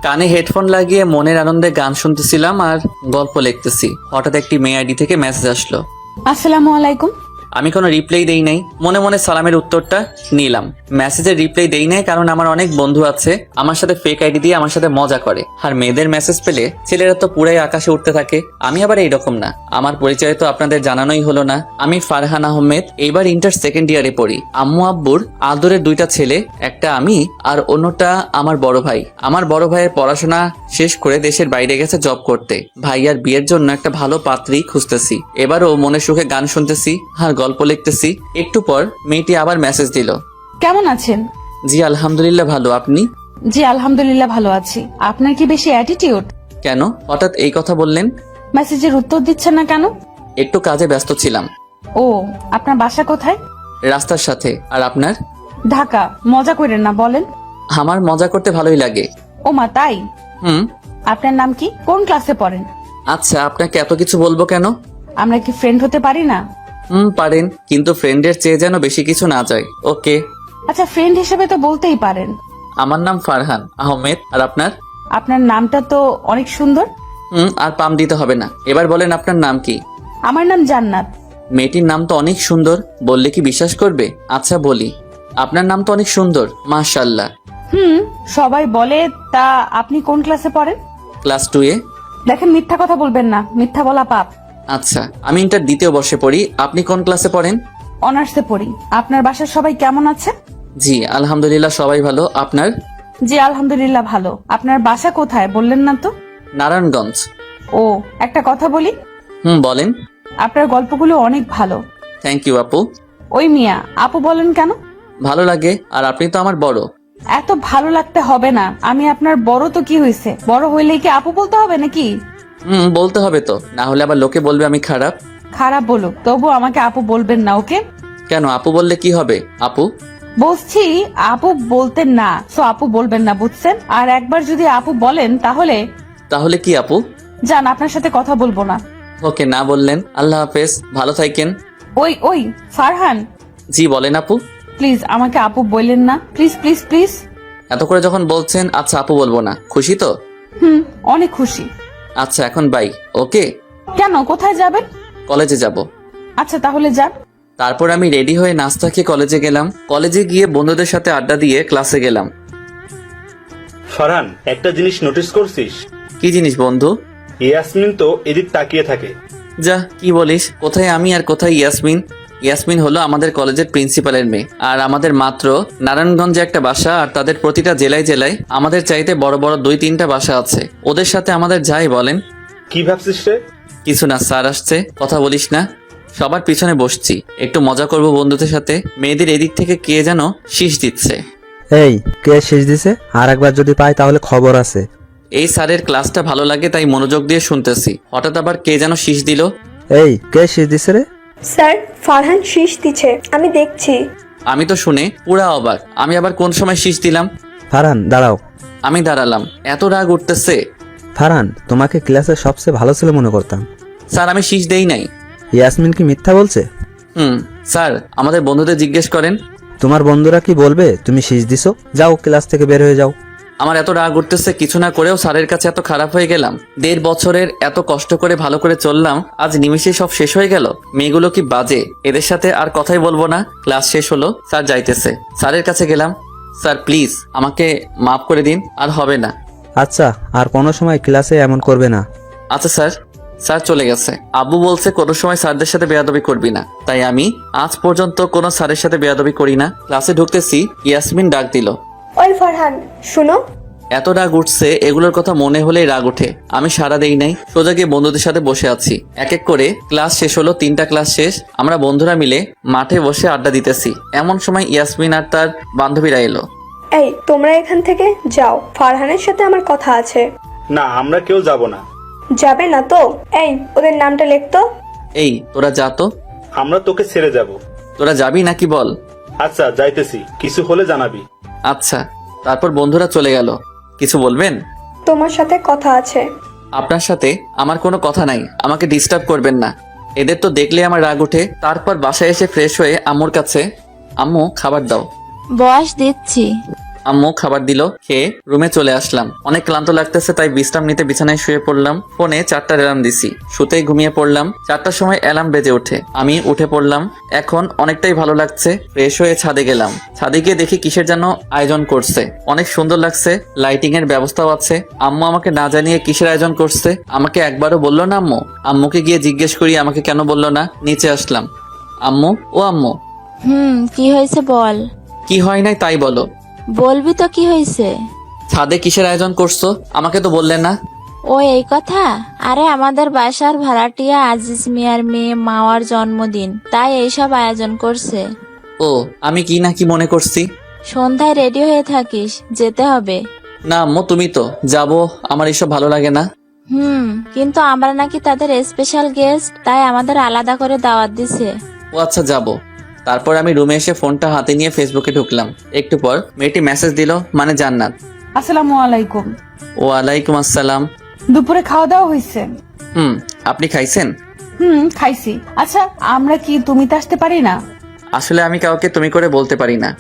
কানে হেডফোন লাগিয়ে মনের আনন্দে গান শুনতেছিলাম আর গল্প লিখতেছি। হঠাৎ একটি মেয়ে আইডি থেকে মেসেজ আসলো। আসসালামু আলাইকুম। আমি কোনো রিপ্লাই দেই নাই, মনে মনে সালামের উত্তরটা নিলাম। মেসেজের রিপ্লাই দেই নাই কারণ আমার অনেক বন্ধু আছে আমার সাথে ফেক আইডি দিয়ে আমার সাথে মজা করে, আর মেয়েদের মেসেজ পেলে ছেলেরা তো পুরাই আকাশে উঠতে থাকে। আমি আবার এইরকম না। আমার পরিচয় তো আপনাদের জানানোই হলো না। আমি ফারহান আহমেদ, এইবার ইন্টার সেকেন্ড ইয়ারে পড়ি। আম্মু আব্বুর আদরের দুইটা ছেলে, একটা আমি আর অন্যটা আমার বড় ভাই। আমার বড় ভাইয়ের পড়াশোনা শেষ করে দেশের বাইরে গেছে জব করতে। ভাইয়ার বিয়ের জন্য একটা ভালো পাত্রী খুঁজতেছি। এবারও মনে সুখে গান শুনতেছি আর গল্প লিখতেছি। একটু পর মেয়েটি আবার মেসেজ দিল। কেমন আছেন? জি আলহামদুলিল্লাহ ভালো, আপনি? জি আলহামদুলিল্লাহ ভালো আছি। আপনার কি বেশি অ্যাটিটিউড? কেন হঠাৎ এই কথা বললেন? মেসেজের উত্তর দিচ্ছেন না কেন? একটু কাজে ব্যস্ত ছিলাম। ও, আপনার বাসা কোথায়? রাস্তার সাথে। আর আপনার? ঢাকা। মজা করেন না, বলেন। আমার মজা করতে ভালোই লাগে। ও মা, তাই? হুম। আপনার নাম কি? কোন ক্লাসে পড়েন? আচ্ছা, আপনাকে এত কিছু বলবো কেন? আমরা কি ফ্রেন্ড হতে পারি না? পারেন, কিন্তু ফ্রেন্ডের চেয়ে যেন বেশি কিছু না যায়। ওকে। আচ্ছা, ফ্রেন্ড হিসেবে তো বলতেই পারেন। আমার নাম ফারহান আহমেদ। আর আপনার? আপনার নামটা তো অনেক সুন্দর। আর পাম দিতে হবে না। এবার বলেন আপনার নাম কি? আমার নাম জান্নাত। মেয়েটির নাম তো অনেক সুন্দর, বললে কি বিশ্বাস করবে? আচ্ছা বলি, আপনার নাম তো অনেক সুন্দর, মাশাআল্লাহ। সবাই বলে। তা আপনি কোন ক্লাসে পড়েন? ক্লাস 2-এ। দেখেন, মিথ্যা কথা বলবেন না, মিথ্যা বলা পাপ। আচ্ছা, আমি ইন্টার দ্বিতীয় বর্ষে পড়ি। আপনি কোন ক্লাসে পড়েন? অনার্সে পড়ি। আপনার বাসার সবাই কেমন আছে? জি আলহামদুলিল্লাহ সবাই ভালো। আপনার? জি আলহামদুলিল্লাহ ভালো। আপনার বাসা কোথায় বললেন না তো? নারায়ণগঞ্জ। ও, একটা কথা বলি। বলেন। আপনার গল্পগুলো অনেক ভালো। থ্যাংক ইউ আপু। ওই মিয়া, আপু বলেন কেন? ভালো লাগে, আর আপনি তো আমার বড়। এত ভালো লাগতে হবে না। আমি আপনার বড় তো কি হয়েছে, বড় হইলেই কি আপু বলতে হবে নাকি? বলতে হবে তো, না হলে আবার লোকে বলবে আমি খারাপ। খারাপ বলুক, তবু আমাকে আপু বলবেন না, ওকে? কেন, আপু বললে কি হবে? আপু বলছি আপু বলতেন না, সো আপু বলবেন না, বুঝছেন? আর একবার যদি আপু বলেন তাহলে তাহলে কি আপু? যান, আপনার সাথে কথা বলবো না। ওকে, না বললেন। আল্লাহ হাফেজ, ভালো থাকেন। ওই ওই ফারহান, জি বলেন আপু। প্লিজ আমাকে আপু বললেন না, প্লিজ প্লিজ প্লিজ। এত করে যখন বলছেন, আচ্ছা আপু বলবো না। খুশি তো? অনেক খুশি। আচ্ছা এখন বাই। ওকে। কেন, কোথায় যাবেন? কলেজে যাব। আচ্ছা তাহলে যান। তারপর আমি রেডি হয়ে নাস্তা খেয়ে কলেজে গেলাম। কলেজে গিয়ে বন্ধুদের সাথে আড্ডা দিয়ে ক্লাসে গেলাম। ফারহান, একটা জিনিস নোটিস করছিস? কি জিনিস বন্ধু? ইয়াসমিন তো এদিক তাকিয়ে থাকে। যা, কি বলিস? কোথায় আমি আর কোথায় ইয়াসমিন? ইয়াসমিন হলো আমাদের কলেজের প্রিন্সিপালের মেয়ে, আর আমাদের মাত্র নারায়ণগঞ্জে একটা বাসা, আর তাদের প্রতিটা জেলায় জেলায় আমাদের চাইতে বড় বড় 2-3টা বাসা আছে। ওদের সাথে আমাদের যাই বলেন। কি ভাবছিস রে? কিছু না, স্যার আসছে, কথা বলিস না। সবার পিছনে বসছি, একটু মজা করব বন্ধুদের সাথে। মেয়েদের এদিক থেকে কে যেন শীষ দিচ্ছে। এই, কে শেষ দিছে? আর একবার যদি পাই তাহলে খবর আছে। এই স্যারের ক্লাসটা ভালো লাগে তাই মনোযোগ দিয়ে শুনতেছি। হঠাৎ আবার কে যেন শীষ দিল। এই, কে শেষ দিছে রে? স্যার, ফারহান শীষ দিচ্ছে, আমি দেখছি। আমি তো শুনে পুরা অবাক। আমি আবার কোন সময় শীষ দিলাম? ফারহান দাঁড়াও। আমি দাঁড়ালাম। এত রাগ উঠতেছে। ফারহান, তোমাকে ক্লাসের সবচেয়ে ভালো ছেলে মনে করতাম। স্যার আমি শীষ দেই নাই। ইয়াসমিন কি মিথ্যা বলছে? স্যার আমাদের বন্ধুদের জিজ্ঞেস করেন। তোমার বন্ধুরা কি বলবে তুমি শীষ দিছো? যাও, ক্লাস থেকে বের হয়ে যাও। আমার এত রাগ উঠতেছে, কিছু না করেও স্যারের কাছে এত খারাপ হয়ে গেলাম। 1.5 বছরের এত কষ্ট করে ভালো করে চললাম, আজ নিমিষেই সব শেষ হয়ে গেল। মেয়েগুলো কি বাজে, এদের সাথে আর কথাই বলবো না। ক্লাস শেষ হলো, স্যার যাইতেছে। স্যারের কাছে গেলাম। স্যার প্লিজ আমাকে মাফ করে দিন, আর হবে না। আচ্ছা, আর কোনো সময় ক্লাসে এমন করবে না। আচ্ছা স্যার। স্যার চলে গেছে। আব্বু বলছে কোনো সময় স্যারদের সাথে বেয়াদবি করবি না, তাই আমি আজ পর্যন্ত কোনো স্যারের সাথে বেয়াদবি করি না। ক্লাসে ঢুকতেছি, ইয়াসমিন ডাক দিল। ওই ফারহান, শুনো। এত রাগ উঠছে, এগুলোর কথা মনে হলেই রাগ উঠে। আমি সারা দেই নাই, সোজা গিয়ে বন্ধুদের সাথে বসে আছি। এক এক করে ক্লাস শেষ হলো। 3টা ক্লাস শেষ, আমরা বন্ধুরা মিলে মাঠে বসে আড্ডা দিতেছি। এমন সময় ইয়াসমিন আর তার বান্ধবীরা এলো। এই, তোমরা এখান থেকে যাও, ফারহানের সাথে আমার কথা আছে। না, আমরা কেউ যাব না। যাবে না তো? এই, ওদের নামটা লিখতো। এই তোরা যা তো। আমরা তোকে ছেড়ে যাব। তোরা যাবি নাকি বল? আচ্ছা যাইতেছি, কিছু হলে জানাবি। আচ্ছা। তারপর বন্ধুরা চলে গেল। কিছু বলবেন? তোমার সাথে কথা আছে। আপনার সাথে আমার কোনো কথা নাই, আমাকে ডিস্টার্ব করবেন না। এদের তো দেখলে আমার রাগ ওঠে। তারপর বাসায় এসে ফ্রেশ হয়ে আম্মুর কাছে, আম্মু খাবার দাও। বয়স দিচ্ছি। আম্মু খাবার দিল, খেয়ে রুমে চলে আসলাম। অনেক ক্লান্ত লাগতেছে তাই বিশ্রাম নিতে বিছানায় শুয়ে পড়লাম। ফোনে 4টার অ্যালার্ম দিছি, শুতেই ঘুমিয়ে পড়লাম। 4টার সময় অ্যালার্ম বেজে ওঠে, আমি উঠে পড়লাম। এখন অনেকটাই ভালো লাগছে। ফ্রেশ হয়ে ছাদে গেলাম। ছাদে গিয়ে দেখি কিসের যেন আয়োজন করছে, অনেক সুন্দর লাগছে, লাইটিং এর ব্যবস্থাও আছে। আম্মু আমাকে না জানিয়ে কিসের আয়োজন করছে আমাকে একবারও বললো না আম্মু। আম্মুকে গিয়ে জিজ্ঞেস করি আমাকে কেন বললো না। নিচে আসলাম। আম্মু, ও আম্মু। কি হয়েছে বল। কি হয় নাই তাই বলো। বলবি তো কি হয়েছে। ছাদে কিসের আয়োজন করছো আমাকে তো বললেন না। ও এই কথা। আরে আমাদের বাসার ভাড়াটিয়া আজিজ মিয়ার মেয়ে মাওয়ার জন্মদিন, তাই এইসব আয়োজন করছে। ও, আমি কি না কি মনে করছি। সন্ধ্যায় রেডি হয়ে থাকিস, যেতে হবে। না আম্মু, তুমি তো যাবো, আমার এসব ভালো লাগে না। কিন্তু আমরা নাকি তাদের স্পেশাল গেস্ট, তাই আমাদের আলাদা করে দাওয়াত দিছে। ও আচ্ছা, যাবো। তারপর আমি রুমে এসে ফোনটা হাতে নিয়ে ফেসবুকে ঢুকলাম। একটু পর মেয়েটি মেসেজ দিল, মানে জান্নাত। আসসালামু আলাইকুম। ওয়ালাইকুম আসসালাম। দুপুরে খাওয়া দাওয়া হয়েছে? আপনি খাইছেন? খাইছি। আচ্ছা, আমরা কি তুমিতে আসতে পারি না? আসলে আমি কাউকে তুমি করে বলতে পারি না।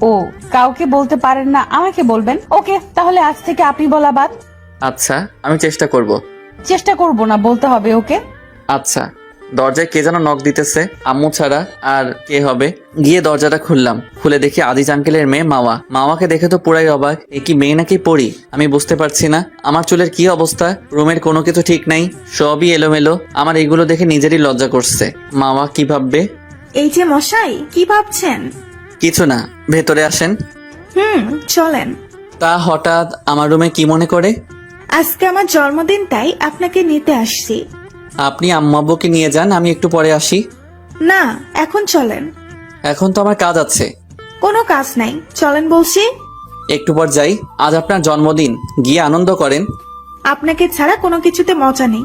ও, কাউকে বলতে পারেন না, আমাকে বলবেন। ওকে, তাহলে আজ থেকে আপনি বলা বাদ। আচ্ছা, আমি চেষ্টা করব। চেষ্টা করব না, বলতে হবে। ওকে। আচ্ছা। দরজায় কে যেন নক দিতেছে, আম্মু ছাড়া আর কে হবে। গিয়ে দরজাটা খুললাম। খুলে দেখি আজিজ আঙ্কেলের মেয়ে মাওয়া। মাওয়াকে দেখে তো পুরাই অবাক। এ কি মেয়ে নাকি পড়ি আমি বুঝতে পারছি না। আমার চুলের কি অবস্থা, রুমের কোনো কিছু ঠিক নাই, সবই এলোমেলো। আমার এগুলো দেখে নিজেরই লজ্জা করছে। মাওয়া কি ভাববে। এই যে মশাই, কি ভাবছেন? কিছু না, ভেতরে আসেন। চলেন। তা হঠাৎ আমার রুমে কি মনে করে? আজকে আমার জন্মদিন, তাই আপনাকে নিতে আসছি। আপনি আম্মু আব্বুকে নিয়ে যান, আমি একটু পরে আসি। না, এখন চলেন। এখন তো আমার কাজ আছে। কোনো কাজ নাই, চলেন বলছি। একটু পর যাই। আজ আপনার জন্মদিন, গিয়ে আনন্দ করেন। আপনাকে ছাড়া কোনো কিছুতে মজা নেই।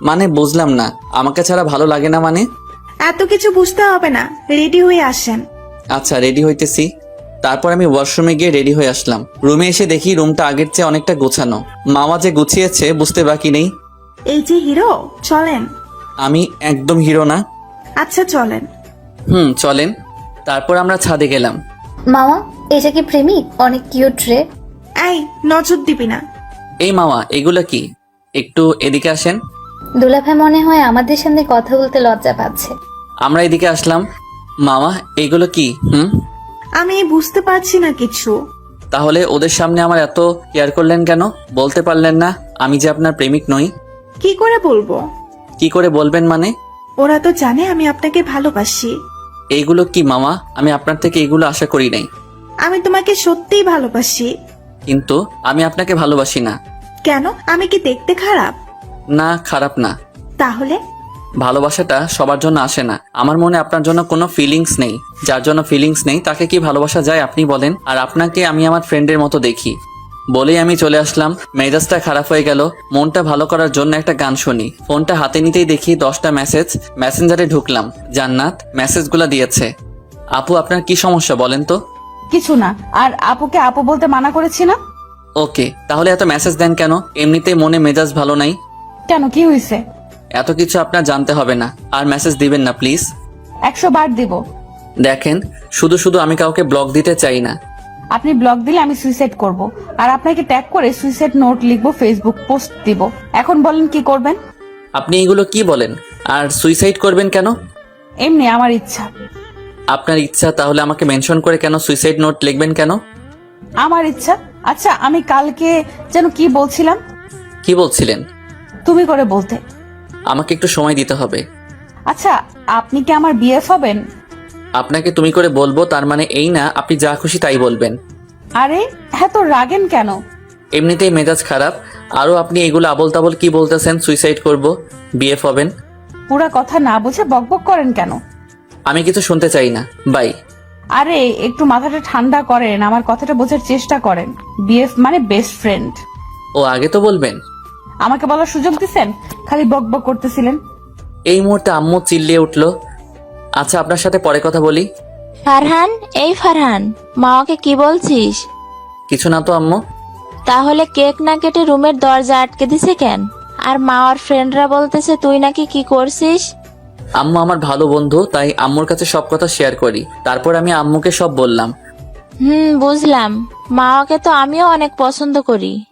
মানে বুঝলাম না, আমাকে ছাড়া ভালো লাগে না মানে? এত কিছু বুঝতে হবে না, রেডি হয়ে আসেন। আচ্ছা, রেডি হইতেছি। তারপর আমি ওয়াশরুমে গিয়ে রেডি হয়ে আসলাম। রুমে এসে দেখি রুমটা আগের চেয়ে অনেকটা গোছানো। মামা যে গুছিয়েছে বুঝতে বাকি নেই। এই যে হিরো, চলেন। আমি একদম হিরো না। আচ্ছা চলেন। চলেন। তারপর আমরা ছাদে গেলাম। মামা, এটা কি প্রেমিক? অনেক কিউট রে। এই, নজর দিবি না। এই মামা, এগুলো কি? একটু এদিকে আসেন। দুলাভাই মনে হয় আমাদের সামনে কথা বলতে লজ্জা পাচ্ছে। আমরা এদিকে আসলাম। মামা, এগুলো কি? আমি বুঝতে পারছি না কিছু। তাহলে ওদের সামনে আমার এত কেয়ার করলেন কেন? বলতে পারলেন না আমি যে আপনার প্রেমিক নই? কি করে বলবো? কি করে বলবেন মানে? ওরা তো জানে আমি আপনাকে ভালোবাসি। এইগুলো কি মামা? আমি আপনার থেকে এগুলো আশা করি নাই। আমি তোমাকে সত্যিই ভালোবাসি। কিন্তু আমি আপনাকে ভালোবাসি না। কেন? আমি কি দেখতে খারাপ? না, খারাপ না। তাহলে? ভালোবাসাটা সবার জন্য আসে না। আমার মনে আপনার জন্য কোনো ফিলিংস নেই। যার জন্য ফিলিংস নেই তাকে কি ভালোবাসা যায় আপনি বলেন? আর আপনাকে আমি আমার ফ্রেন্ডের মতো দেখি। বলেই আমি চলে আসলাম। মেজাজটা খারাপ হয়ে গেল। মনটা ভালো করার জন্য একটা গান শুনি। ফোনটা হাতে নিতেই দেখি 10টা মেসেজ। মেসেঞ্জারে ঢুকলাম। জান্নাত মেসেজগুলো দিয়েছে। আপু, আপনার কি সমস্যা বলেন তো? কিছু না। আর আপুকে আপু বলতে মানা করেছি না? ওকে, তাহলে এত মেসেজ দেন কেন? এমনিতেই মনে মেজাজ ভালো নাই। কেন, কি হয়েছে? এত কিছু আপনার জানতে হবে না। আর মেসেজ দিবেন না প্লিজ। 100 বার দিব। দেখেন, শুধু শুধু আমি কাউকে ব্লক দিতে চাই না। আপনি ব্লক দিলে আমি সুইসাইড করব, আর আপনাকে ট্যাগ করে সুইসাইড নোট লিখবো, ফেসবুক পোস্ট দিব। এখন বলেন কি করবেন? আপনি এগুলো কি বলেন? আর সুইসাইড করবেন কেন? এমনি আমার ইচ্ছা। আপনার ইচ্ছা, তাহলে আমাকে মেনশন করে কেন সুইসাইড নোট লিখবেন কেন? আমার ইচ্ছা। আচ্ছা, আমি কালকে যেন কি বলছিলাম? কি বলছিলেন? তুমি করে বলতে। আমাকে একটু সময় দিতে হবে। আচ্ছা, আপনি কি আমার বিএফ হবেন? আপনাকে তুমি করে বলবো তার মানে এই না আপনি যা খুশি তাই বলবেন। আরে হ্যাঁ, তো রাগেন কেন? এমনিতেই মেজাজ খারাপ, আরো আপনি এগুলো আবল তাবল কি বলতেছেন? সুইসাইড করব, বিএফ হবেন। পুরা কথা না বুঝে বকবক করেন কেন? আমি কিছু শুনতে চাই না, বাই। আরে একটু মাথাটা ঠান্ডা করেন, আমার কথাটা বোঝার চেষ্টা করেন। বিএফ মানে বেস্ট ফ্রেন্ড। ও, আগে তো বলবেন। আমাকে বলার সুযোগ দিছেন, খালি বকবক করতেছিলেন। এই মুহূর্তে আম্মু চিল্লিয়ে উঠলো। আচ্ছা, আপনার সাথে পরে কথা বলি। ফারহান, এই ফারহান, মাওয়াকে কি বলছিস? কিছু না তো আম্মু। তাহলে কেক না কেটে রুমের দরজা আটকে দিছে কেন? আর মাওয়ার ফ্রেন্ডরা বলতেছে তুই নাকি কি করছিস? আম্মু আমার ভালো বন্ধু, তাই আম্মুর কাছে সব কথা শেয়ার করি। তারপর আমি আম্মুকে সব বললাম। বুঝলাম। মাওয়াকে তো আমিও অনেক পছন্দ করি।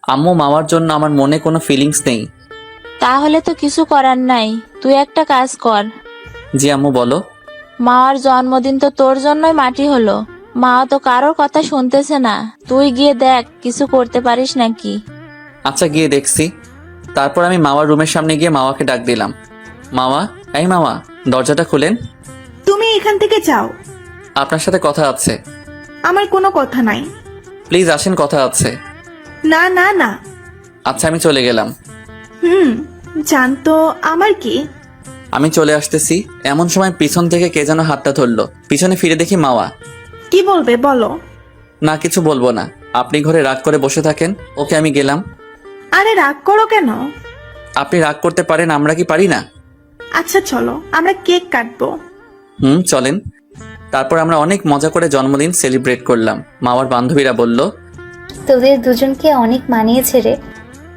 আম্মু, মাওয়ার জন্য আমার মনে কোনো ফিলিংস নেই। তাহলে তো কিছু করার নাই, তুই একটা কাজ কর। জি আম্মু, বলো। মাওয়ার জন্মদিন তো তোর জন্যই মাটি হলো। মাও তো কারোর কথা শুনতেছে না, তুই গিয়ে দেখ কিছু করতে পারিস নাকি। আচ্ছা, গিয়ে দেখছি। তারপর আমি মাওয়ার রুমের সামনে গিয়ে মাওয়াকে ডাক দিলাম। মাওয়া, এই মাওয়া, দরজাটা খুলেন। তুমি এখান থেকে যাও। আপনার সাথে কথা আছে। আমার কোনো কথা নাই। প্লিজ আসেন, কথা আছে। না না না। আচ্ছা, আমি চলে গেলাম। জানতো আমার কি। আমি চলে আসতেছি, এমন সময় পিছন থেকে কে যেন হাতটা ধরলো। পিছনে ফিরে দেখি মাওয়া। কি বলবে বলো। না, কিছু বলবো না, আপনি ঘরে রাগ করে বসে থাকেন। ওকে, আমি গেলাম। আরে রাগ করো কেন। আপনি রাগ করতে পারেন, আমরা কি পারি না? আচ্ছা চলো আমরা কেক কাটবো। চলেন। তারপর আমরা অনেক মজা করে জন্মদিন সেলিব্রেট করলাম। মাওয়ার বান্ধবীরা বলল, তোদের দুজনকে অনেক মানিয়েছে রে।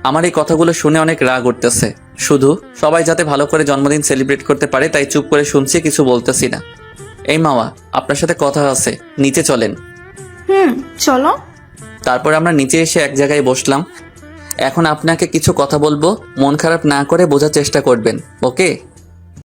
আমার এই কথাগুলো শুনে অনেক রাগ উঠতেছে। শুধু সবাই যাতে ভালো করে জন্মদিন সেলিব্রেট করতে পারে তাই চুপ করে শুনছি, কিছু বলতেছি না। এই মাওয়া, আপনার সাথে কথা আছে, নিচে চলেন। চলো। তারপর আমরা নিচে এসে এক জায়গায় বসলাম। এখন আপনাকে কিছু কথা বলবো, মন খারাপ না করে বোঝার চেষ্টা করবেন, ওকে?